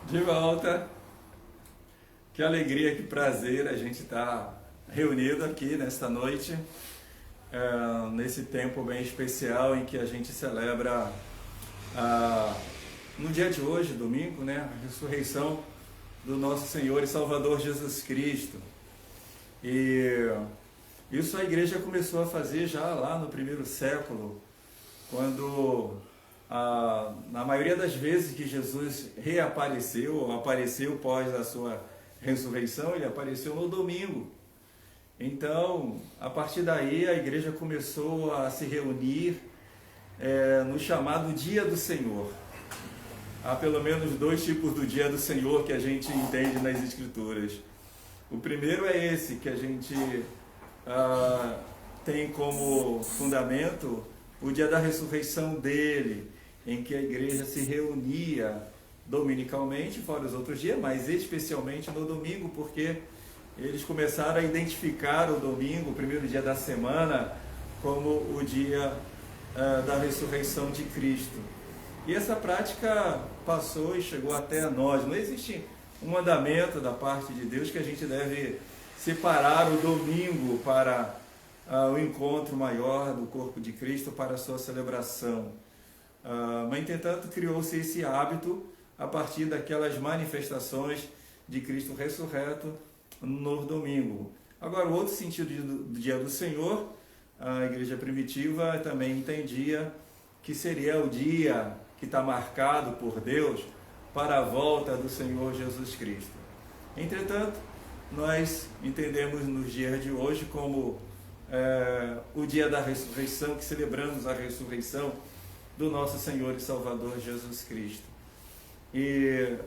De volta. Que alegria, que prazer a gente estar reunido aqui nesta noite, nesse tempo bem especial em que a gente celebra, no dia de hoje, domingo, né, a ressurreição do nosso Senhor e Salvador Jesus Cristo. E isso a igreja começou a fazer já lá no primeiro século, quando na maioria das vezes que Jesus reapareceu, ou apareceu pós a sua ressurreição, ele apareceu no domingo. Então, a partir daí, a igreja começou a se reunir no chamado Dia do Senhor. Há pelo menos dois tipos do Dia do Senhor que a gente entende nas Escrituras. O primeiro é esse, que a gente tem como fundamento o dia da ressurreição dele, em que a igreja se reunia dominicalmente, fora os outros dias, mas especialmente no domingo, porque eles começaram a identificar o domingo, o primeiro dia da semana, como o dia da ressurreição de Cristo. E essa prática passou e chegou até a nós. Não existe um mandamento da parte de Deus que a gente deve separar o domingo para o encontro maior do corpo de Cristo, para a sua celebração. Mas, entretanto, criou-se esse hábito a partir daquelas manifestações de Cristo ressurreto no domingo. Agora, o outro sentido do Dia do Senhor, a igreja primitiva também entendia que seria o dia que está marcado por Deus para a volta do Senhor Jesus Cristo. Entretanto, nós entendemos nos dias de hoje como o dia da ressurreição, que celebramos a ressurreição do nosso Senhor e Salvador Jesus Cristo. E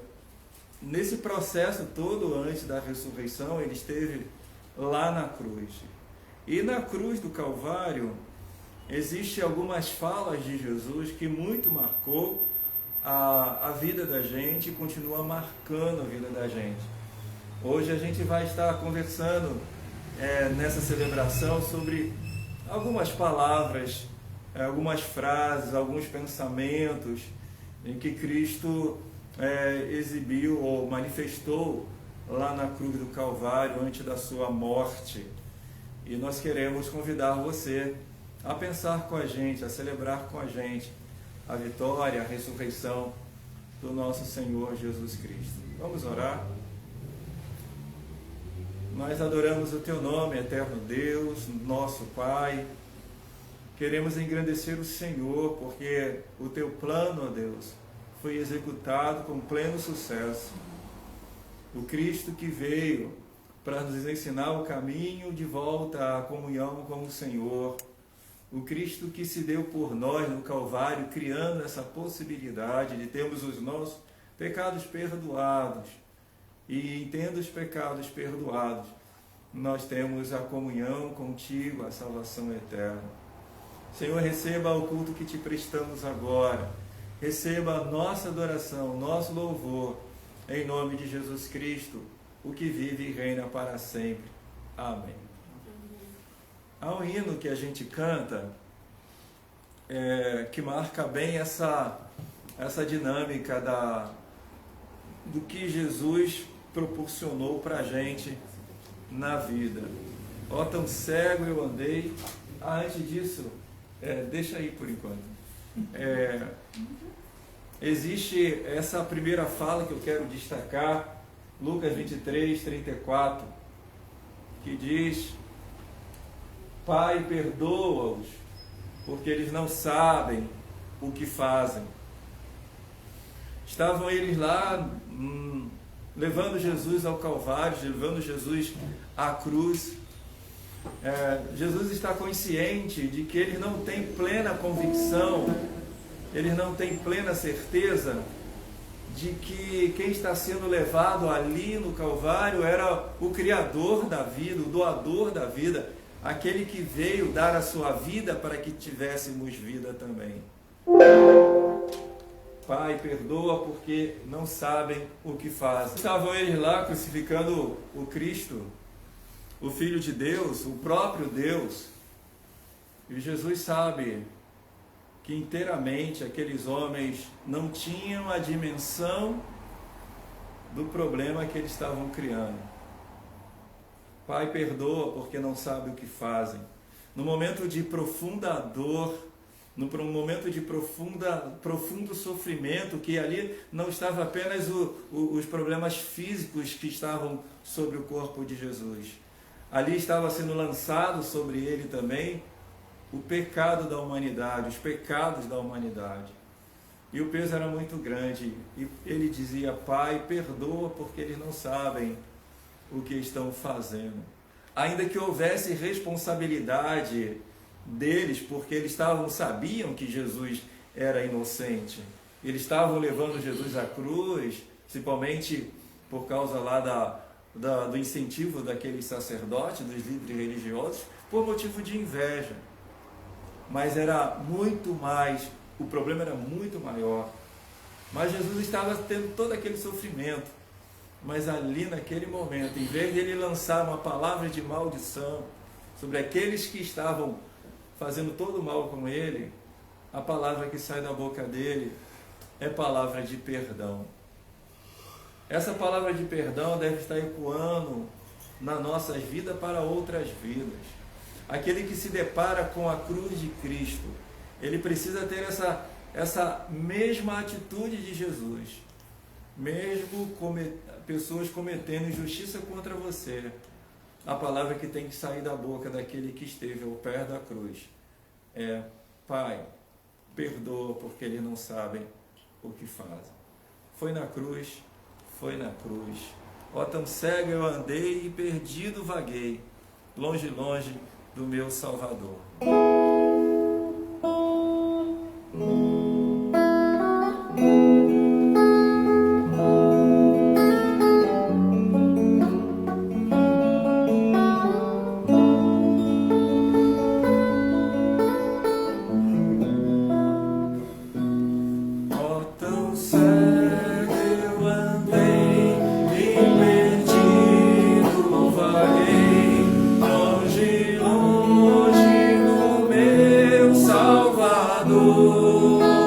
nesse processo todo, antes da ressurreição, ele esteve lá na cruz. E na cruz do Calvário, existem algumas falas de Jesus que muito marcou a vida da gente e continua marcando a vida da gente. Hoje a gente vai estar conversando nessa celebração sobre algumas palavras, algumas frases, alguns pensamentos em que Cristo exibiu ou manifestou lá na cruz do Calvário antes da sua morte. E nós queremos convidar você a pensar com a gente, a celebrar com a gente a vitória, a ressurreição do nosso Senhor Jesus Cristo. Vamos orar? Nós adoramos o Teu nome, eterno Deus, nosso Pai. Queremos engrandecer o Senhor, porque o Teu plano, ó Deus, foi executado com pleno sucesso. O Cristo que veio para nos ensinar o caminho de volta à comunhão com o Senhor. O Cristo que se deu por nós no Calvário, criando essa possibilidade de termos os nossos pecados perdoados. E tendo os pecados perdoados, nós temos a comunhão contigo, a salvação eterna. Senhor, receba o culto que te prestamos agora. Receba a nossa adoração, nosso louvor, em nome de Jesus Cristo, o que vive e reina para sempre. Amém. Há um hino que a gente canta que marca bem essa dinâmica do que Jesus proporcionou para a gente na vida. Ó, tão cego eu andei. Antes disso, deixa aí por enquanto. Existe essa primeira fala que eu quero destacar, Lucas 23, 34, que diz: Pai, perdoa-os, porque eles não sabem o que fazem. Estavam eles lá levando Jesus ao Calvário, levando Jesus à cruz. Jesus está consciente de que eles não têm plena convicção, eles não têm plena certeza de que quem está sendo levado ali no Calvário era o Criador da vida, o doador da vida, aquele que veio dar a sua vida para que tivéssemos vida também. Pai, perdoa porque não sabem o que fazem. Estavam eles lá crucificando o Cristo, o Filho de Deus, o próprio Deus. E Jesus sabe que inteiramente aqueles homens não tinham a dimensão do problema que eles estavam criando. Pai, perdoa porque não sabe o que fazem. No momento de profunda dor, no momento de profundo sofrimento, que ali não estava apenas os problemas físicos que estavam sobre o corpo de Jesus. Ali estava sendo lançado sobre ele também o pecado da humanidade, os pecados da humanidade. E o peso era muito grande. E ele dizia, Pai, perdoa porque eles não sabem o que estão fazendo. Ainda que houvesse responsabilidade deles, porque eles sabiam que Jesus era inocente. Eles estavam levando Jesus à cruz, principalmente por causa lá do incentivo daqueles sacerdotes, dos líderes religiosos, por motivo de inveja. Mas era muito mais, o problema era muito maior. Mas Jesus estava tendo todo aquele sofrimento. Mas ali naquele momento, em vez de ele lançar uma palavra de maldição sobre aqueles que estavam fazendo todo o mal com ele, a palavra que sai da boca dele é palavra de perdão. Essa palavra de perdão deve estar ecoando nas nossas vidas para outras vidas. Aquele que se depara com a cruz de Cristo, ele precisa ter essa mesma atitude de Jesus. Mesmo pessoas cometendo injustiça contra você, a palavra que tem que sair da boca daquele que esteve ao pé da cruz é: Pai, perdoa porque eles não sabem o que fazem. Foi na cruz, foi na cruz. Ó, tão cego eu andei e perdido vaguei, longe, longe do meu Salvador. Longe do meu Salvador.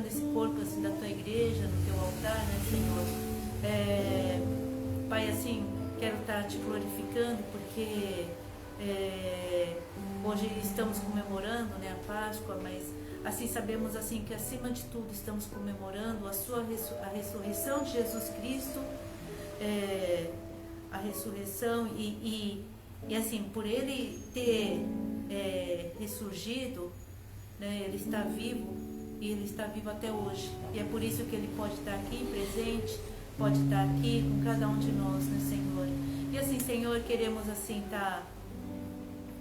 colocando esse corpo assim da tua igreja no teu altar, né, Senhor. Pai, assim, quero estar te glorificando porque hoje estamos comemorando, né, a Páscoa, mas assim sabemos assim que acima de tudo estamos comemorando a ressurreição de Jesus Cristo, a ressurreição e assim, por ele ter ressurgido, né, ele está vivo e ele está vivo até hoje. E é por isso que ele pode estar aqui presente, pode estar aqui com cada um de nós, né, Senhor? E assim, Senhor, queremos assim estar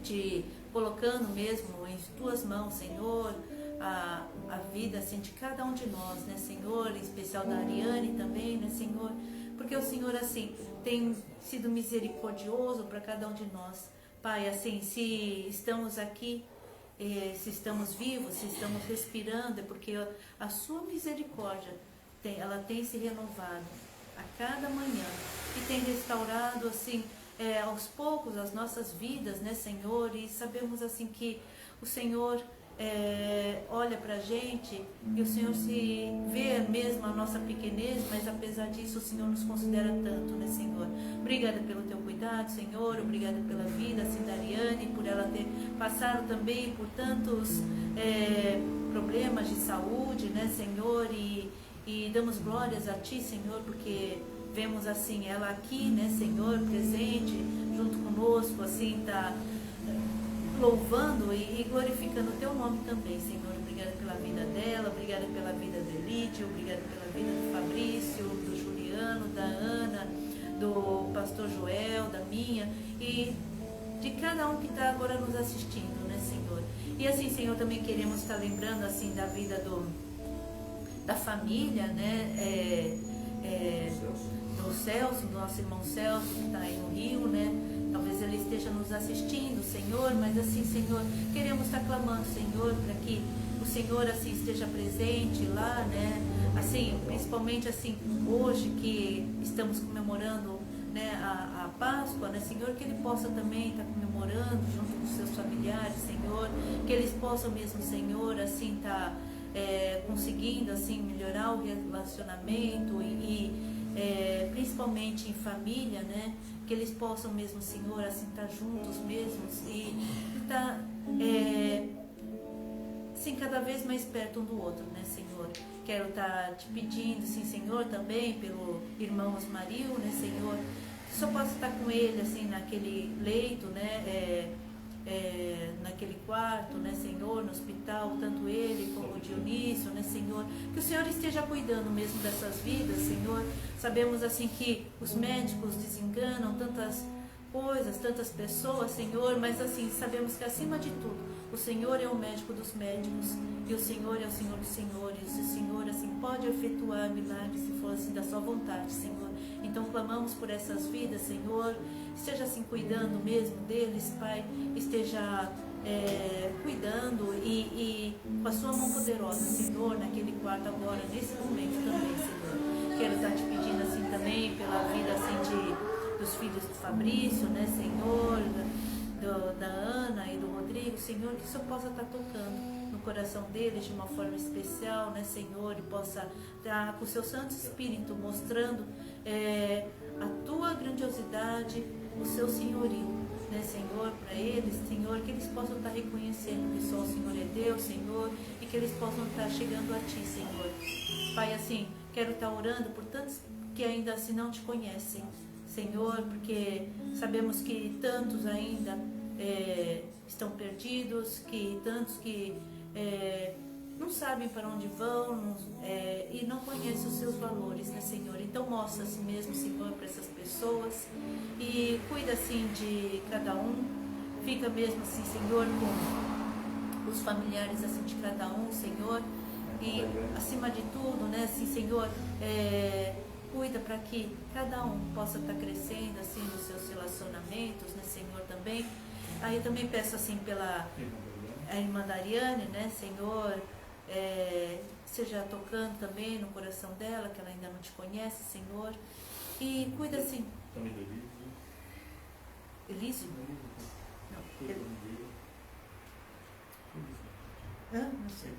te colocando mesmo em tuas mãos, Senhor, a vida assim de cada um de nós, né, Senhor, em especial da Ariane também, né, Senhor? Porque o Senhor assim tem sido misericordioso para cada um de nós. Pai, assim, se estamos aqui, se estamos vivos, se estamos respirando, é porque a sua misericórdia ela tem se renovado a cada manhã e tem restaurado assim aos poucos as nossas vidas, né, Senhor? E sabemos assim que o Senhor olha pra gente e o Senhor se vê mesmo a nossa pequenez, mas apesar disso o Senhor nos considera tanto, né, Senhor? Obrigada pelo teu cuidado, Senhor, obrigada pela vida assim da Ariane, por ela ter passado também por tantos problemas de saúde, né, Senhor, e damos glórias a Ti, Senhor, porque vemos assim ela aqui, né, Senhor, presente junto conosco, assim, tá louvando e glorificando o teu nome também, Senhor. Obrigada pela vida dela, obrigada pela vida do Elídio, obrigada pela vida do Fabrício, do Juliano, da Ana, do pastor Joel, da minha e de cada um que está agora nos assistindo, né, Senhor? E assim, Senhor, também queremos estar lembrando assim da vida da família, né, do Celso, do nosso irmão Celso, que está aí no Rio, né? Talvez ele esteja nos assistindo, Senhor, mas assim, Senhor, queremos estar clamando, Senhor, para que o Senhor assim esteja presente lá, né? Assim, principalmente assim, hoje que estamos comemorando, né, a Páscoa, né, Senhor, que ele possa também estar comemorando junto com os seus familiares, Senhor, que eles possam mesmo, Senhor, assim, estar conseguindo assim melhorar o relacionamento e principalmente em família, né? Que eles possam mesmo, Senhor, assim estar juntos mesmos e estar assim cada vez mais perto um do outro, né, Senhor? Quero estar te pedindo, sim, Senhor, também pelo irmão Osmario, né, Senhor, que só possa estar com ele assim naquele leito, né? Naquele quarto, né, Senhor, no hospital, tanto ele como o Dionísio, né, Senhor, que o Senhor esteja cuidando mesmo dessas vidas, Senhor. Sabemos assim que os médicos desenganam tantas coisas, tantas pessoas, Senhor, mas assim, sabemos que acima de tudo, o Senhor é o médico dos médicos e o Senhor é o Senhor dos senhores, e o Senhor assim pode efetuar milagres se for assim da sua vontade, Senhor. Então clamamos por essas vidas, Senhor, esteja assim cuidando mesmo deles, Pai, esteja cuidando e com a sua mão poderosa, Senhor, naquele quarto agora, nesse momento também, Senhor. Quero estar te pedindo assim também pela vida assim dos filhos do Fabrício, né, Senhor, da Ana e do Rodrigo, Senhor, que o Senhor possa estar tocando no coração deles de uma forma especial, né, Senhor, e possa estar com o seu Santo Espírito mostrando a tua grandiosidade, o seu senhorio, né, Senhor, para eles, Senhor, que eles possam estar reconhecendo que só o Senhor é Deus, Senhor, e que eles possam estar chegando a Ti, Senhor. Pai, assim, quero estar orando por tantos que ainda assim não Te conhecem, Senhor, porque sabemos que tantos ainda estão perdidos, que tantos que não sabem para onde vão e não conhecem os seus valores, né, Senhor? Então mostra assim mesmo, Senhor, para essas pessoas e cuida assim de cada um, fica mesmo assim, Senhor, com os familiares assim de cada um, Senhor, e acima de tudo, né, assim, Senhor, cuida para que cada um possa estar crescendo assim nos seus relacionamentos, né, Senhor, também. Aí eu também peço assim pela a irmã da Ariane, né, Senhor, seja tocando também no coração dela, que ela ainda não Te conhece, Senhor, e cuida assim. Também do Elísio. Elísio? Não. Não sei.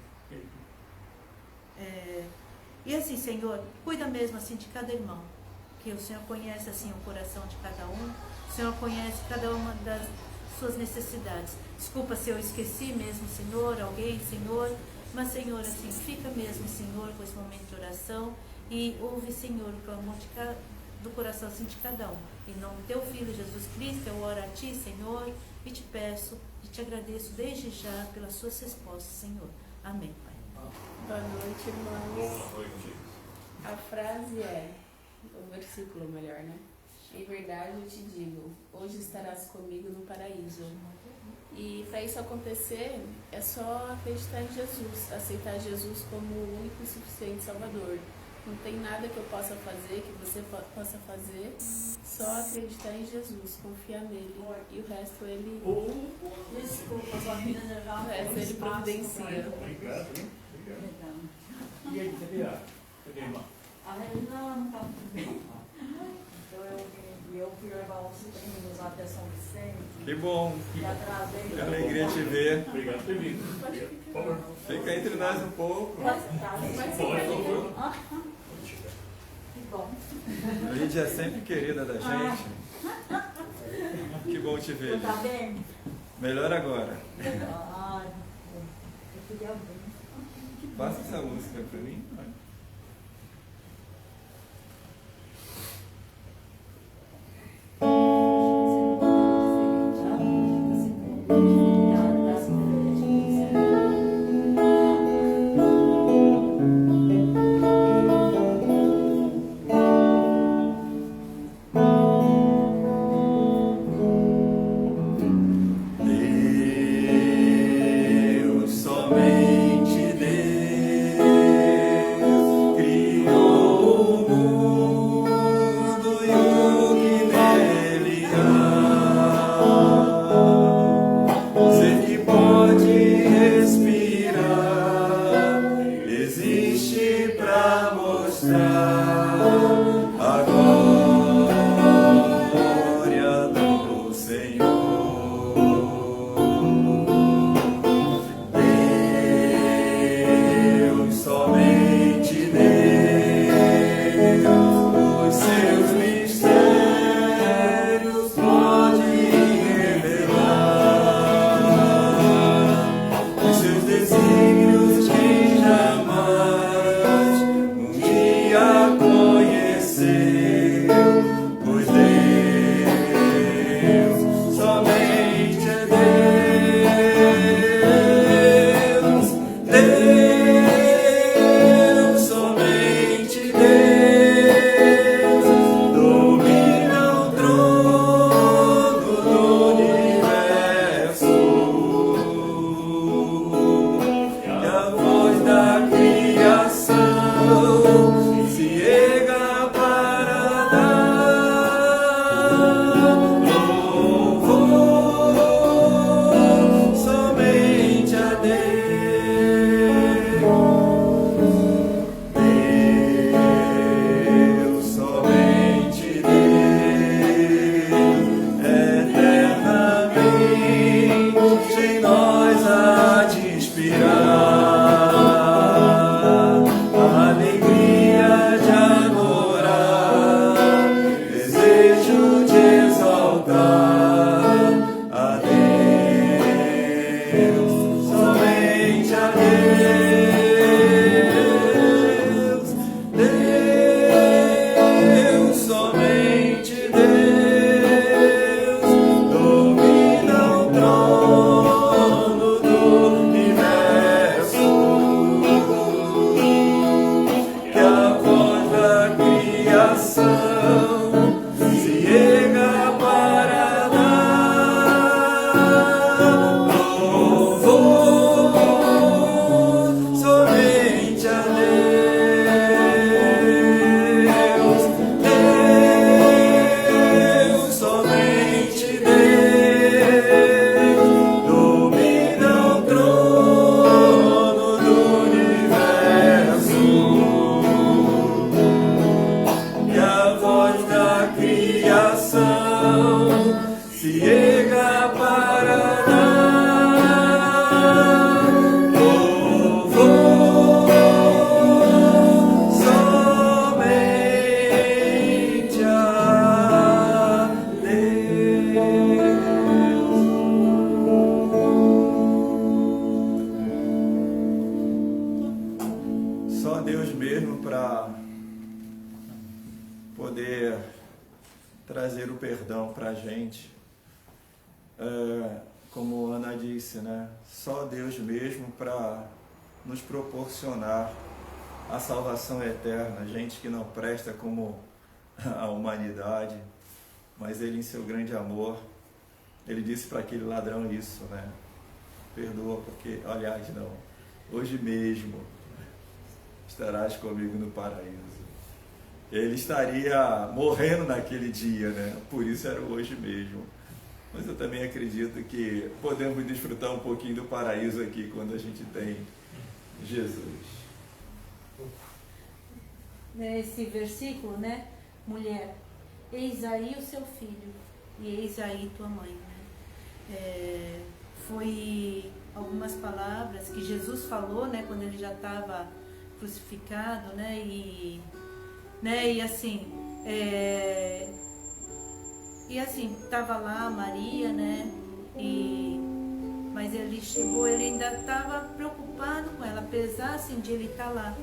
E assim, Senhor, cuida mesmo assim de cada irmão, que o Senhor conhece assim o coração de cada um, o Senhor conhece cada uma das suas necessidades. Desculpa se eu esqueci mesmo, Senhor, alguém, Senhor, mas, Senhor, assim, fica mesmo, Senhor, com esse momento de oração e ouve, Senhor, o clamor do coração assim, de cada um. Em nome do Teu Filho, Jesus Cristo, eu oro a Ti, Senhor, e te peço e te agradeço desde já pelas suas respostas, Senhor. Amém, Pai. Boa noite, irmãos. Boa noite. A frase é, o versículo melhor, né? Em verdade eu te digo, hoje estarás comigo no paraíso. E para isso acontecer, é só acreditar em Jesus, aceitar Jesus como o único e suficiente Salvador. Não tem nada que eu possa fazer, que você possa fazer, só acreditar em Jesus, confiar nele. E o resto ele, Desculpa, sua filha já o resto ele providencia. Obrigado, hein? Obrigado. E aí, cadê a irmã? Não tá tudo bem. Então eu fui levar os sobrinhos até São Vicente. Que bom. E atrasei. Que alegria te ver. Obrigado por ter vindo. Fica entre nós um pouco. Mas fica aí. Que bom. A Lídia é sempre querida da gente. Que bom te ver. Tá bem? Melhor agora. Ah, eu queria bem. Passa essa música pra mim. Deus, somente Deus, criou o mundo e o que nele há. Ser que pode respirar, existe pra mostrar a glória do Senhor. Deus, somente Deus, os seus mistérios pode revelar, os seus desígnios quem jamais um dia conheceu, pois Deus somente é Deus, Deus somente Deus domina o trono do universo, e a voz da criação se erga para dar louvor somente a Deus. Deus, somente Deus, eternamente em nós há de inspirar a alegria de adorar, desejo de exaltar a Deus, somente a Deus, Deus, somente Deus domina o trono do universo, que a voz da criação se erga para dar louvor somente a Deus, Deus, somente Deus domina o trono do universo, que a voz da criação se erga para dar louvor poder trazer o perdão para a gente. Como Ana disse, né? Só Deus mesmo para nos proporcionar a salvação eterna. Gente que não presta como a humanidade, mas Ele, em seu grande amor, Ele disse para aquele ladrão isso, né? Perdoa, porque, aliás, não, hoje mesmo estarás comigo no paraíso. Ele estaria morrendo naquele dia, né? Por isso era hoje mesmo. Mas eu também acredito que podemos desfrutar um pouquinho do paraíso aqui quando a gente tem Jesus. Esse versículo, né? Mulher, eis aí o seu filho e eis aí tua mãe, né? Foi algumas palavras que Jesus falou, né? Quando ele já estava crucificado, né? E assim, estava lá Maria, né? Mas ele chegou, ele ainda estava preocupado com ela, apesar assim, de ele estar lá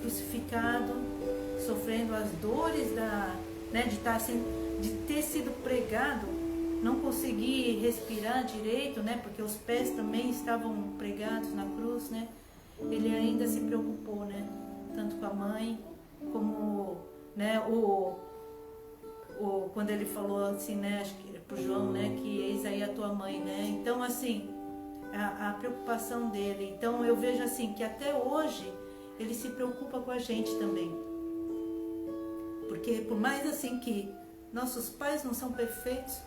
crucificado, sofrendo as dores de ter sido pregado, não conseguir respirar direito, né? Porque os pés também estavam pregados na cruz, né? Ele ainda se preocupou, né? Tanto com a mãe como, né? Quando ele falou assim, né? Acho que pro João, né? Que eis aí a tua mãe, né? Então assim, a preocupação dele. Então eu vejo assim que até hoje ele se preocupa com a gente também. Porque por mais assim que nossos pais não são perfeitos,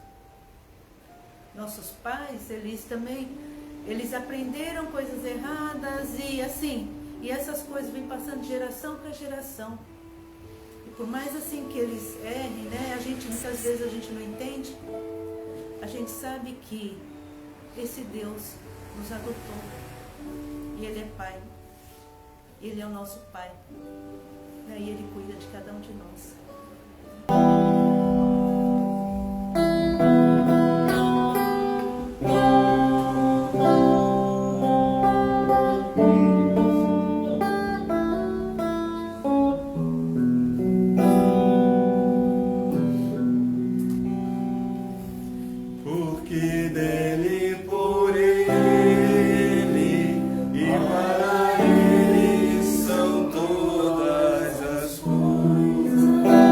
nossos pais, eles aprenderam coisas erradas e assim, e essas coisas vêm passando de geração para geração. E por mais assim que eles errem, né, muitas vezes a gente não entende, a gente sabe que esse Deus nos adotou e Ele é Pai. Ele é o nosso Pai. E aí Ele cuida de cada um de nós. Porque dele, por ele e para ele são todas as coisas.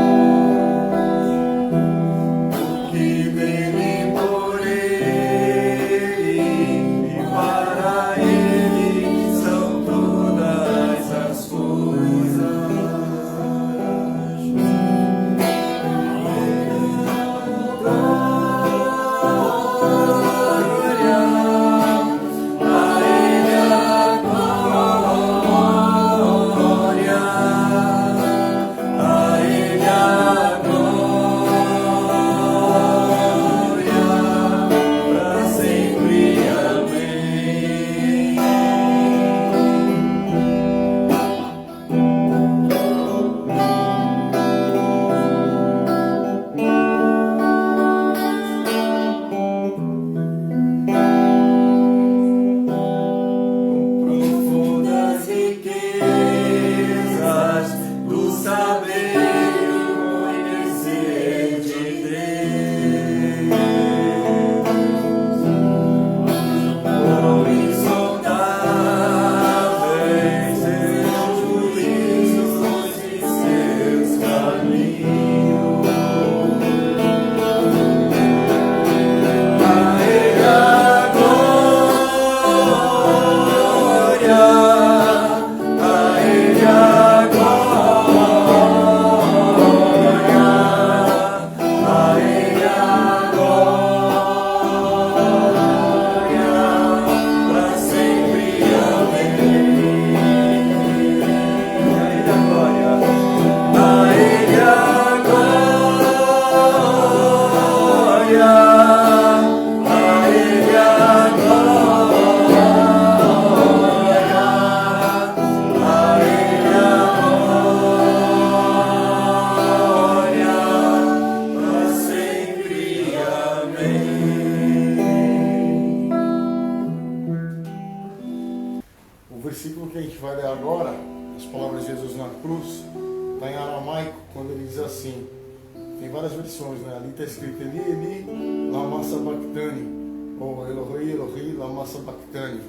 tem várias versões, né? Ali está escrito Eli, Eli, lama sabachthani, ou Elohi, Elohi, lama sabachthani.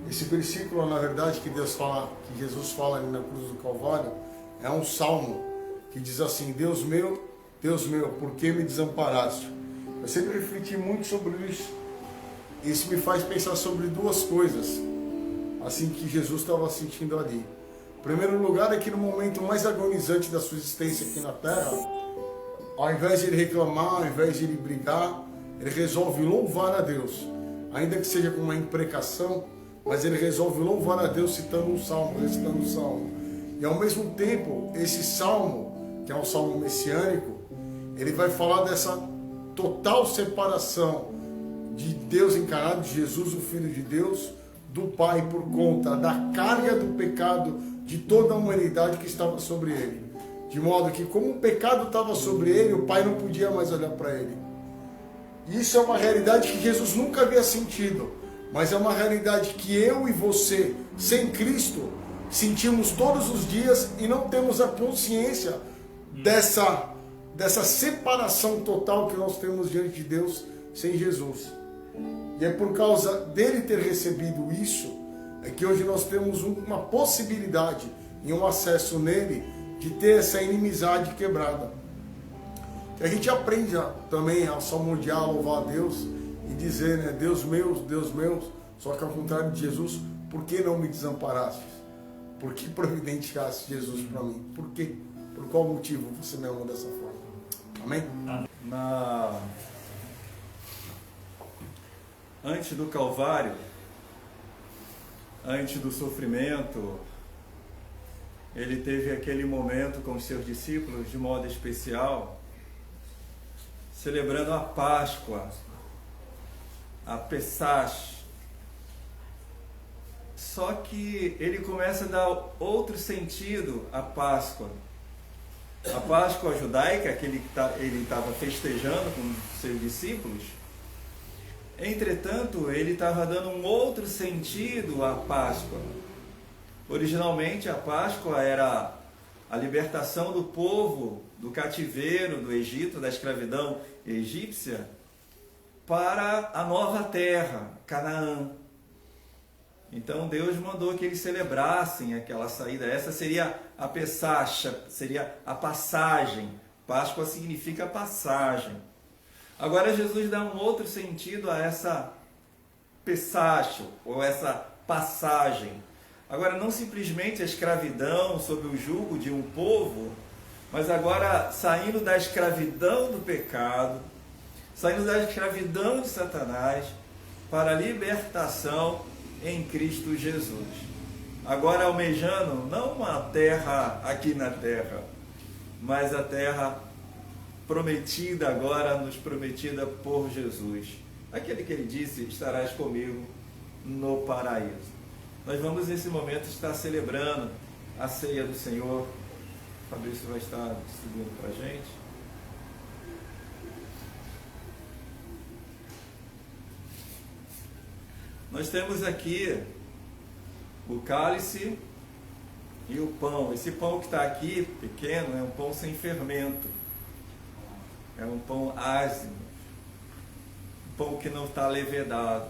Esse versículo, na verdade, que Jesus fala ali na cruz do Calvário, é um salmo que diz assim: Deus meu, por que me desamparaste? Eu sempre refleti muito sobre isso. Isso me faz pensar sobre duas coisas, assim, que Jesus estava sentindo ali. Em primeiro lugar, é que no momento mais agonizante da sua existência aqui na Terra, ao invés de ele reclamar, ao invés de ele brigar, ele resolve louvar a Deus, ainda que seja com uma imprecação, mas ele resolve louvar a Deus citando um salmo, recitando um salmo. E ao mesmo tempo, esse salmo, que é um salmo messiânico, ele vai falar dessa total separação de Deus encarnado, de Jesus, o Filho de Deus, do Pai, por conta da carga do pecado de toda a humanidade que estava sobre ele. De modo que, como o pecado estava sobre ele, o Pai não podia mais olhar para ele. Isso é uma realidade que Jesus nunca havia sentido, mas é uma realidade que eu e você, sem Cristo, sentimos todos os dias e não temos a consciência dessa separação total que nós temos diante de Deus sem Jesus. E é por causa dele ter recebido isso, é que hoje nós temos uma possibilidade e um acesso nele de ter essa inimizade quebrada. Que a gente aprende também a salmodiar, a louvar a Deus e dizer, né, Deus meu, só que ao contrário de Jesus, por que não me desamparaste? Por que providenciaste Jesus para mim? Por quê? Por qual motivo você me ama dessa forma? Amém? Antes do Calvário, antes do sofrimento, ele teve aquele momento com os seus discípulos de modo especial, celebrando a Páscoa, a Pessach. Só que ele começa a dar outro sentido à Páscoa. A Páscoa judaica, que ele estava festejando com os seus discípulos, entretanto, ele estava dando um outro sentido à Páscoa. Originalmente, a Páscoa era a libertação do povo do cativeiro do Egito, da escravidão egípcia, para a nova terra, Canaã. Então Deus mandou que eles celebrassem aquela saída. Essa seria a Pessach, seria a passagem. Páscoa significa passagem. Agora Jesus dá um outro sentido a essa Pessach, ou essa passagem. Agora não simplesmente a escravidão sob o jugo de um povo, mas agora saindo da escravidão do pecado, saindo da escravidão de Satanás, para a libertação em Cristo Jesus. Agora almejando não uma terra aqui na terra, mas a terra prometida agora, nos prometida por Jesus. Aquele que ele disse, estarás comigo no paraíso. Nós vamos nesse momento estar celebrando a ceia do Senhor. O Fabrício vai estar distribuindo para a gente. Nós temos aqui o cálice e o pão. Esse pão que está aqui, pequeno, é um pão sem fermento. É um pão ázimo. Um pão que não está levedado.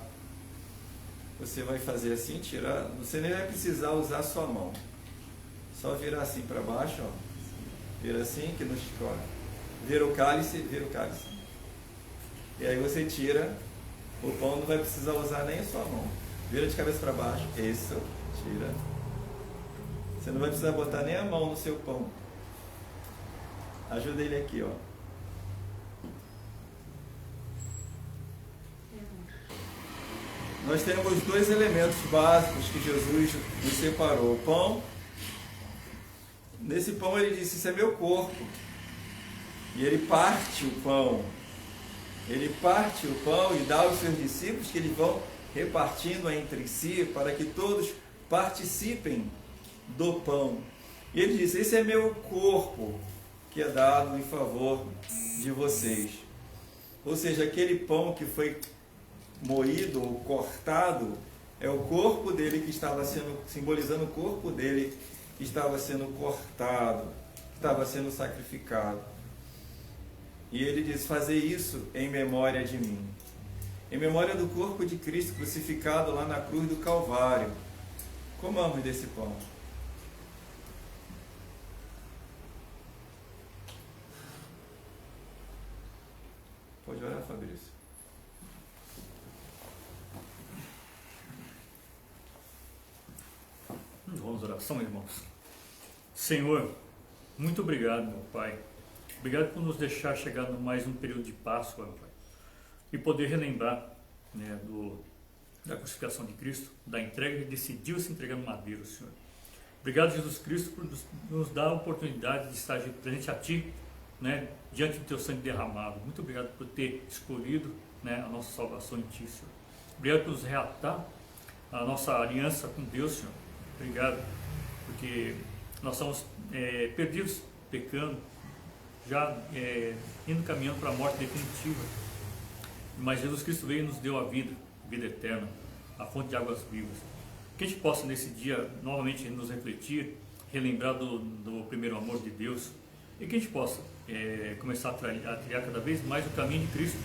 Você vai fazer assim, tirar. Você nem vai precisar usar a sua mão. Só virar assim para baixo, ó. Vira assim que não escorre. Vira o cálice. E aí você tira. O pão, não vai precisar usar nem a sua mão. Vira de cabeça para baixo. Isso. Tira. Você não vai precisar botar nem a mão no seu pão. Ajuda ele aqui, ó. Nós temos dois elementos básicos que Jesus nos separou. O pão. Nesse pão ele disse, isso é meu corpo. E ele parte o pão. Ele parte o pão e dá aos seus discípulos, que eles vão repartindo entre si, para que todos participem do pão. E ele diz, esse é meu corpo, que é dado em favor de vocês. Ou seja, aquele pão que foi moído ou cortado, é o corpo dele que estava sendo, simbolizando o corpo dele, que estava sendo cortado, que estava sendo sacrificado. E ele diz: fazer isso em memória de mim. Em memória do corpo de Cristo crucificado lá na cruz do Calvário. Comamos desse pão. Pode orar, Fabrício. Vamos à oração, irmãos. Senhor, muito obrigado, meu Pai. Obrigado por nos deixar chegar no mais um período de Páscoa, meu Pai. E poder relembrar, né, da crucificação de Cristo, da entrega, ele decidiu se entregar no madeiro, Senhor. Obrigado, Jesus Cristo, por nos dar a oportunidade de estar presente a Ti, né, diante do Teu sangue derramado. Muito obrigado por ter escolhido, né, a nossa salvação em Ti, Senhor. Obrigado por nos reatar a nossa aliança com Deus, Senhor. Obrigado, porque nós estamos perdidos, pecando, já indo caminhando para a morte definitiva. Mas Jesus Cristo veio e nos deu a vida eterna, a fonte de águas vivas. Que a gente possa nesse dia novamente nos refletir, relembrar do primeiro amor de Deus, e que a gente possa começar a trilhar cada vez mais o caminho de Cristo,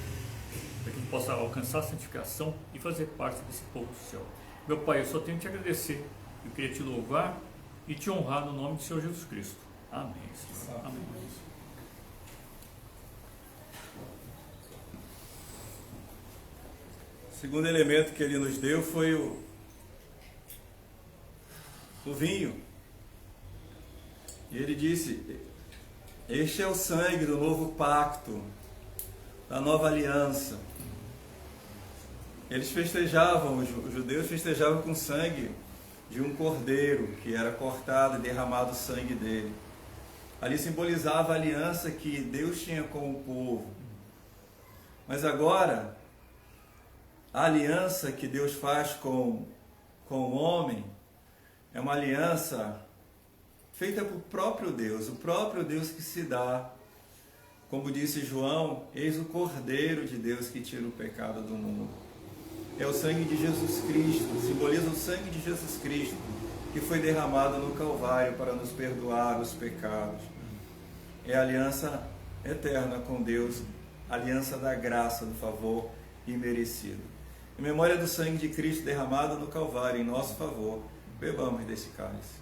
para que a gente possa alcançar a santificação e fazer parte desse povo do céu. Meu Pai, eu só tenho que te agradecer. Eu queria te louvar e te honrar no nome do Senhor Jesus Cristo. Amém, Senhor. Amém. O segundo elemento que ele nos deu foi o vinho. E ele disse: este é o sangue do novo pacto, da nova aliança. Eles festejavam, os judeus festejavam com sangue de um cordeiro que era cortado e derramado o sangue dele. Ali simbolizava a aliança que Deus tinha com o povo. Mas agora, a aliança que Deus faz com o homem é uma aliança feita por próprio Deus, o próprio Deus que se dá. Como disse João, eis o Cordeiro de Deus que tira o pecado do mundo. É o sangue de Jesus Cristo, simboliza o sangue de Jesus Cristo, que foi derramado no Calvário para nos perdoar os pecados. É a aliança eterna com Deus, aliança da graça, do favor imerecido. Em memória do sangue de Cristo derramado no Calvário em nosso favor, bebamos desse cálice.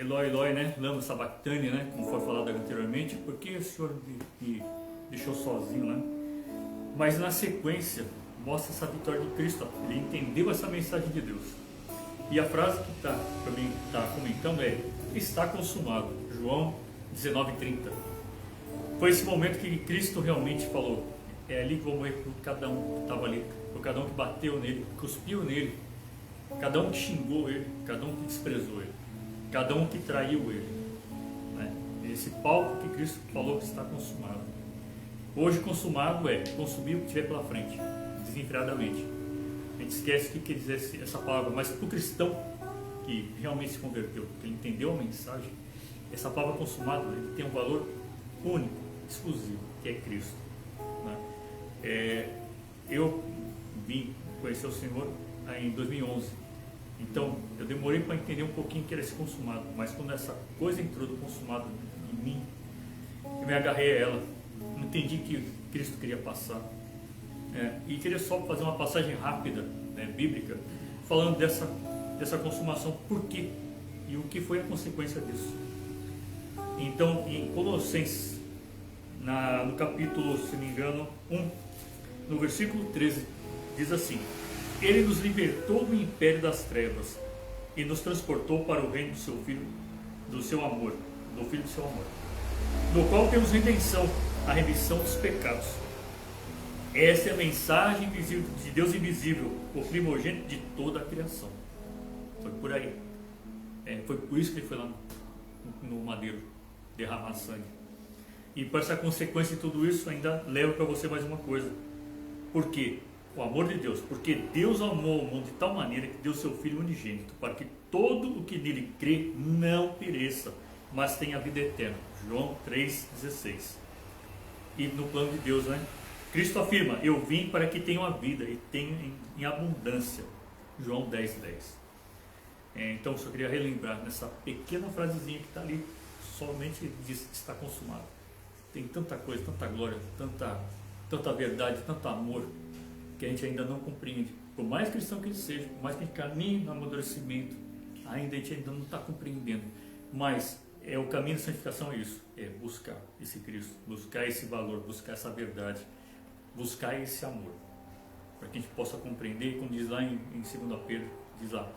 Eloi, Eloi, né? Lama sabachthani, né? Como foi falado anteriormente, por que o Senhor me deixou sozinho, né? Mas na sequência mostra essa vitória de Cristo. Ele entendeu essa mensagem de Deus. E a frase que está comentando é: está consumado. João 19:30. Foi esse momento que Cristo realmente falou: é ali que vou morrer por cada um que estava ali, por cada um que bateu nele, cuspiu nele, cada um que xingou ele, cada um que desprezou ele, cada um que traiu ele, né? Esse palco que Cristo falou que está consumado. Hoje consumado é consumir o que tiver pela frente, desenfreadamente. A gente esquece o que quer dizer essa palavra, mas para o cristão que realmente se converteu, que ele entendeu a mensagem, essa palavra consumado, ele tem um valor único, exclusivo, que é Cristo, né? Eu vim conhecer o Senhor em 2011, então eu demorei para entender um pouquinho que era esse consumado, mas quando essa coisa entrou do consumado em mim, eu me agarrei a ela, entendi que Cristo queria passar. E queria só fazer uma passagem rápida, né, bíblica, falando dessa consumação, por quê e o que foi a consequência disso. Então, em Colossenses, no capítulo, se não me engano, 1, no versículo 13, diz assim: Ele nos libertou do império das trevas e nos transportou para o reino do seu Filho, do seu amor, do Filho do seu amor, no qual temos redenção, a remissão dos pecados. Essa é a mensagem invisível, de Deus invisível, o primogênito de toda a criação. Foi por aí. Foi por isso que ele foi lá no madeiro derramar sangue. E para essa consequência de tudo isso, ainda levo para você mais uma coisa. Por quê? O amor de Deus. Porque Deus amou o mundo de tal maneira que deu seu Filho unigênito, para que todo o que nele crê não pereça, mas tenha vida eterna. João 3,16. E no plano de Deus, né? Cristo afirma: eu vim para que tenham a vida e tenham em abundância. João 10,10. Então eu só queria relembrar nessa pequena frasezinha que está ali, somente diz que está consumado. Tem tanta coisa, tanta glória, tanta verdade, tanto amor, que a gente ainda não compreende. Por mais cristão que ele seja, por mais que a gente caminhe no amadurecimento, ainda a gente ainda não está compreendendo. Mas o caminho da santificação é isso, é buscar esse Cristo, buscar esse valor, buscar essa verdade, buscar esse amor, para que a gente possa compreender, como diz lá em 2 Pedro, diz lá,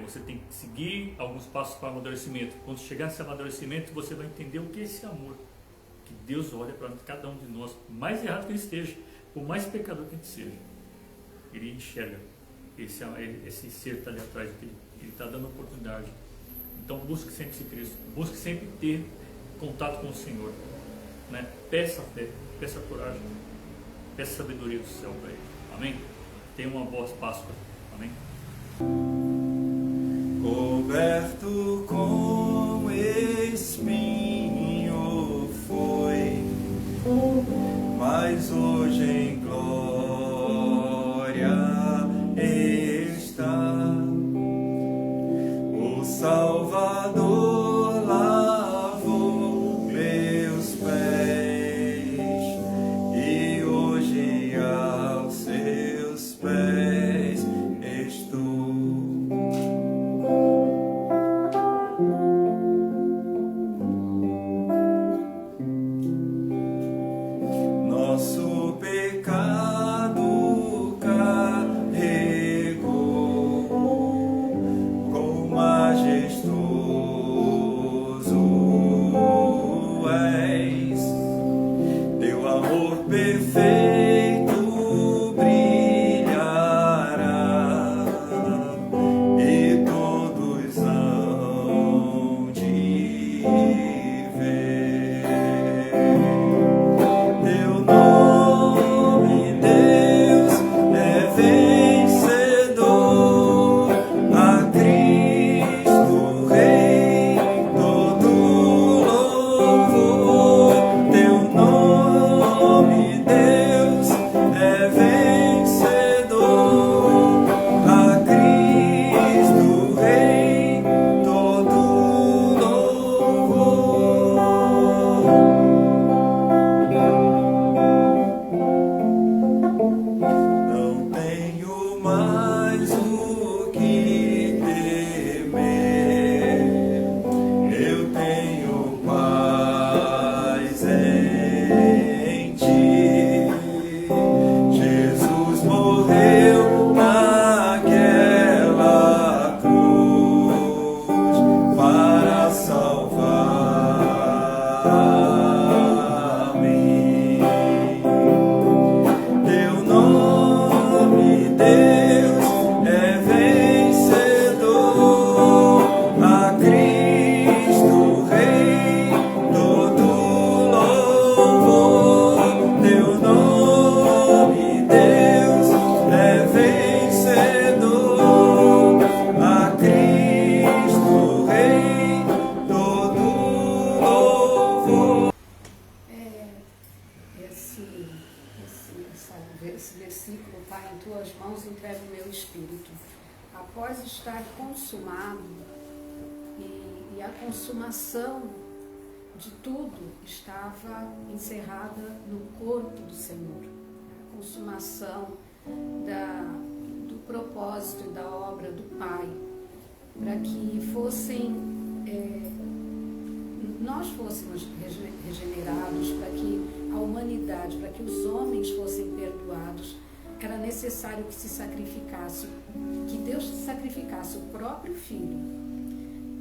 você tem que seguir alguns passos para o amadurecimento. Quando chegar nesse amadurecimento, você vai entender o que é esse amor, que Deus olha para cada um de nós, por mais errado que ele esteja, por mais pecador que a gente seja, ele enxerga esse ser que está ali atrás, que ele está dando oportunidade. Então busque sempre esse Cristo, busque sempre ter contato com o Senhor, né? Peça fé, peça coragem, peça sabedoria do céu para ele. Amém? Tenha uma boa Páscoa. Amém? Coberto com espinho foi, mas hoje em glória está o Salvador, lavou meus pés e hoje aos seus pés estou. meu espírito. Após estar consumado, e a consumação de tudo estava encerrada no corpo do Senhor. A consumação do propósito e da obra do Pai, para que nós fôssemos regenerados, para que a humanidade, para que os homens fossem perdoados, era necessário que se sacrificasse, que Deus sacrificasse o próprio Filho.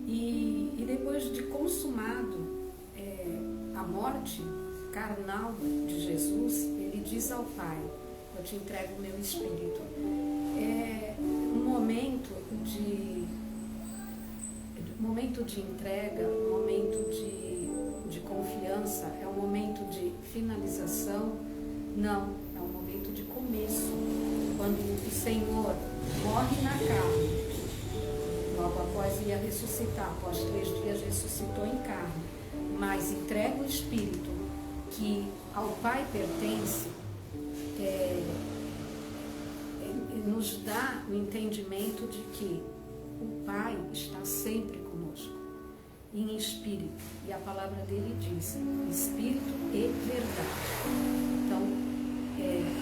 E depois de consumado a morte carnal de Jesus, ele diz ao Pai: eu te entrego o meu espírito. É um momento de entrega, um momento de confiança, é um momento de finalização? Não, é um momento de começo. Quando o Senhor morre na carne, logo após ia ressuscitar, após 3 dias ressuscitou em carne, mas entrega o Espírito que ao Pai pertence, nos dá o entendimento de que o Pai está sempre conosco, em espírito, e a palavra dele diz: espírito e verdade. Então,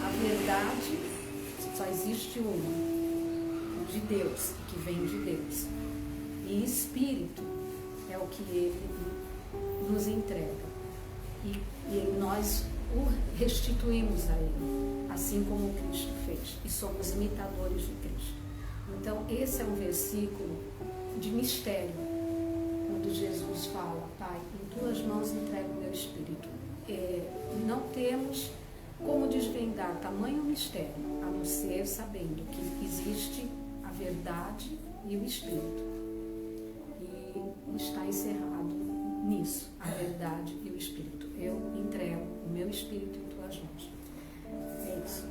a verdade só existe uma, de Deus, que vem de Deus, e espírito é o que ele nos entrega, e nós o restituímos a ele, assim como Cristo fez, e somos imitadores de Cristo. Então, esse é um versículo de mistério, quando Jesus fala: Pai, em tuas mãos entrego o meu espírito. Não temos como desvendar tamanho mistério, a não ser sabendo que existe a verdade e o espírito. E está encerrado nisso, a verdade e o espírito. Eu entrego o meu espírito em tuas mãos. É isso.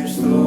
Estou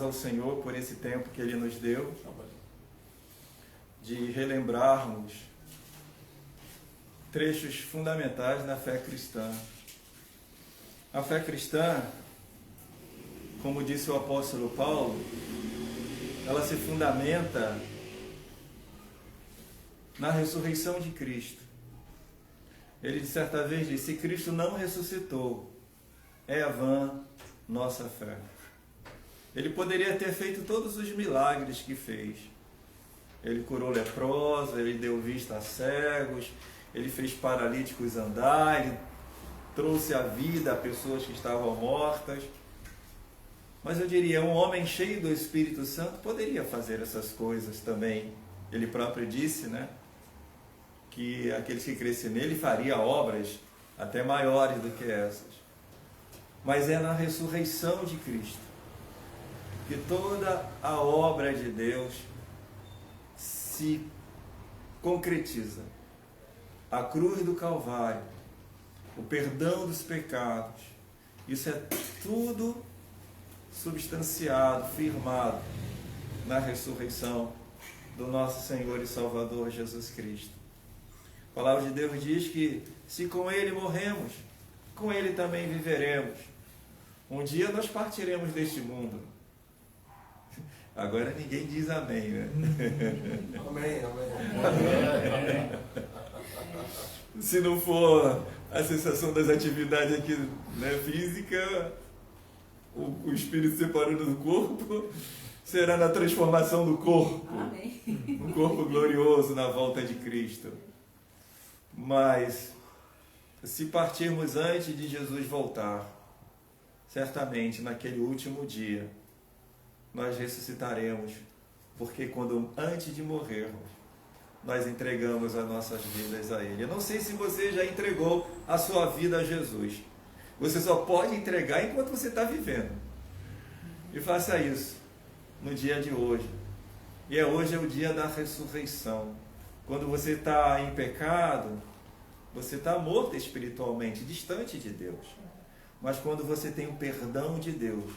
ao Senhor por esse tempo que Ele nos deu, de relembrarmos trechos fundamentais na fé cristã. A fé cristã, como disse o apóstolo Paulo, ela se fundamenta na ressurreição de Cristo. Ele, de certa vez, disse: se Cristo não ressuscitou, é vã nossa fé. Ele poderia ter feito todos os milagres que fez. Ele curou leprosos, ele deu vista a cegos, ele fez paralíticos andar, ele trouxe a vida a pessoas que estavam mortas. Mas eu diria, um homem cheio do Espírito Santo poderia fazer essas coisas também. Ele próprio disse, né, que aqueles que crescem nele faria obras até maiores do que essas. Mas é na ressurreição de Cristo que toda a obra de Deus se concretiza. A cruz do Calvário, o perdão dos pecados, isso é tudo substanciado, firmado na ressurreição do nosso Senhor e Salvador Jesus Cristo. A palavra de Deus diz que se com Ele morremos, com Ele também viveremos. Um dia nós partiremos deste mundo. Agora ninguém diz amém, né? Amém, amém. Se não for a cessação das atividades aqui, né, física, o espírito separando do corpo, será na transformação do corpo. Amém. Um corpo glorioso na volta de Cristo. Mas, se partirmos antes de Jesus voltar, certamente naquele último dia, nós ressuscitaremos, porque quando antes de morrermos, nós entregamos as nossas vidas a Ele. Eu não sei se você já entregou a sua vida a Jesus. Você só pode entregar enquanto você está vivendo. E faça isso no dia de hoje. E hoje é o dia da ressurreição. Quando você está em pecado, você está morto espiritualmente, distante de Deus. Mas quando você tem o perdão de Deus,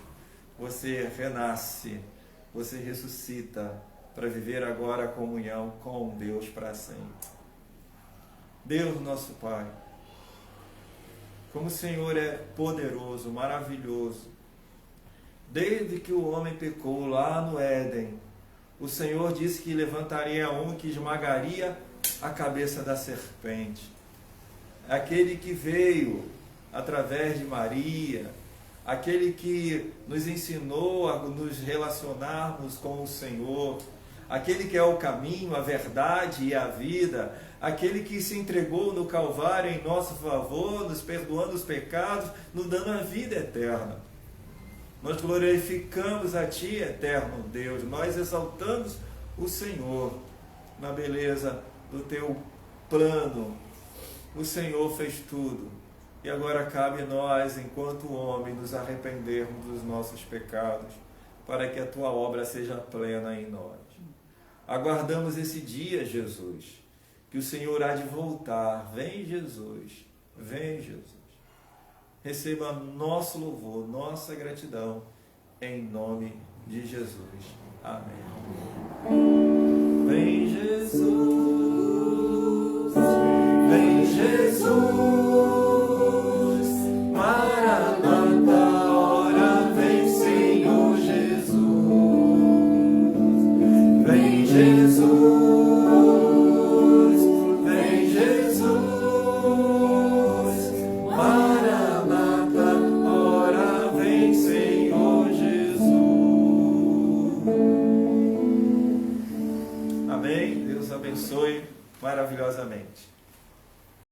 você renasce, você ressuscita para viver agora a comunhão com Deus para sempre. Deus, nosso Pai, como o Senhor é poderoso, maravilhoso. Desde que o homem pecou lá no Éden, o Senhor disse que levantaria um que esmagaria a cabeça da serpente. Aquele que veio através de Maria, aquele que nos ensinou a nos relacionarmos com o Senhor, aquele que é o caminho, a verdade e a vida, aquele que se entregou no Calvário em nosso favor, nos perdoando os pecados, nos dando a vida eterna. Nós glorificamos a Ti, eterno Deus, nós exaltamos o Senhor na beleza do Teu plano. O Senhor fez tudo. E agora cabe nós, enquanto homem, nos arrependermos dos nossos pecados, para que a Tua obra seja plena em nós. Aguardamos esse dia, Jesus, que o Senhor há de voltar. Vem, Jesus. Vem, Jesus. Receba nosso louvor, nossa gratidão, em nome de Jesus. Amém. Vem, Jesus. Vem, Jesus. Maranata, ora vem, Senhor Jesus. Vem, Jesus. Vem, Jesus. Maranata, ora vem, Senhor Jesus. Amém? Deus abençoe maravilhosamente.